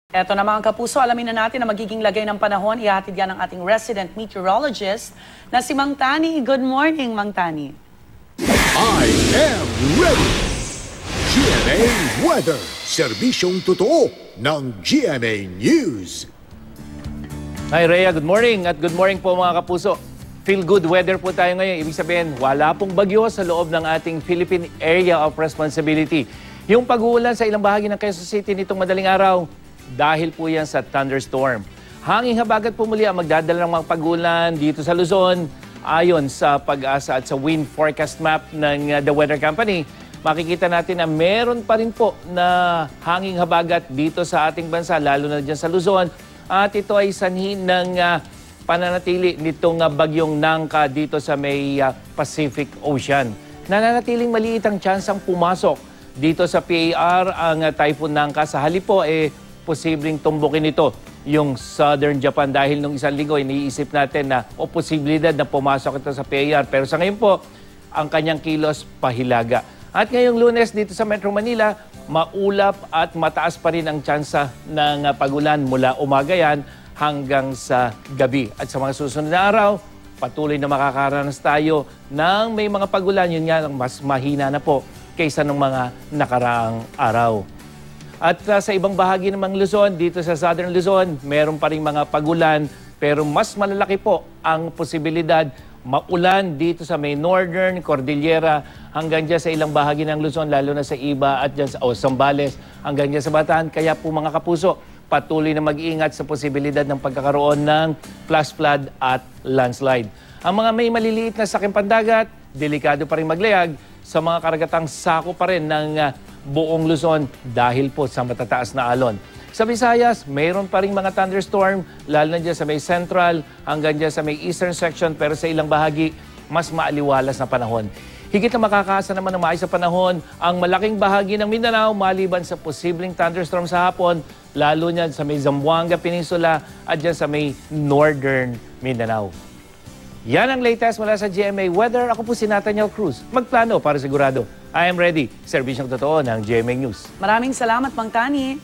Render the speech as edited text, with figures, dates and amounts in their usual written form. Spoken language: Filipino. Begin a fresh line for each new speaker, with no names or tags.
Eto na mga kapuso, alamin na natin na magiging lagay ng panahon. Ihatid yan ng ating resident meteorologist na si Mang Tani. Good morning, Mang Tani.
I am ready! GMA Weather, serbisyong totoo ng GMA News.
Hi Rhea, good morning at good morning po mga kapuso. Feel good weather po tayo ngayon. Ibig sabihin, wala pong bagyo sa loob ng ating Philippine Area of Responsibility. Yung pag-uulan sa ilang bahagi ng Quezon City nitong madaling araw, dahil po yan sa thunderstorm. Hanging habagat po muli ang magdadala ng mga pag-ulan dito sa Luzon. Ayon sa pag-asa at sa wind forecast map ng The Weather Company, makikita natin na meron pa rin po na hanging habagat dito sa ating bansa, lalo na dyan sa Luzon. At ito ay sanhi ng pananatili nitong bagyong Nangka dito sa may Pacific Ocean. Nananatiling maliit ang tsansang pumasok dito sa PAR ang Typhoon Nangka. Sa halip po, posibleng tumbukin ito yung Southern Japan dahil nung isang linggo iniisip natin na o posibilidad na pumasok ito sa PAR. Pero sa ngayon po, ang kanyang kilos pahilaga. At ngayong Lunes dito sa Metro Manila, maulap at mataas pa rin ang tsansa ng pagulan mula umaga yan hanggang sa gabi. At sa mga susunod na araw, patuloy na makakaranas tayo ng may mga pagulan. Yun nga, mas mahina na po kaysa ng mga nakaraang araw. At sa ibang bahagi ng Luzon, dito sa Southern Luzon, meron pa rin mga pagulan pero mas malalaki po ang posibilidad maulan dito sa may Northern Cordillera hanggang dyan sa ilang bahagi ng Luzon, lalo na sa Iba at dyan sa Zambales hanggang dyan sa Bataan. Kaya po mga kapuso, patuloy na mag-iingat sa posibilidad ng pagkakaroon ng flash flood at landslide. Ang mga may maliliit na sakyang pandagat, delikado pa rin maglayag sa mga karagatang sako pa rin ng buong Luzon dahil po sa matataas na alon. Sa Visayas, mayroon pa rin mga thunderstorm, lalo na dyan sa may central hanggang dyan sa may eastern section, pero sa ilang bahagi, mas maaliwalas na panahon. Higit na makakaasa naman ng maayos sa panahon ang malaking bahagi ng Mindanao maliban sa posibleng thunderstorm sa hapon, lalo niyan sa may Zamboanga Peninsula at dyan sa may northern Mindanao. Yan ang latest mula sa GMA Weather. Ako po si Nathaniel Cruz. Magplano para sigurado. I am ready. Serbisyong totoo ng GMA News.
Maraming salamat, Mang Tani.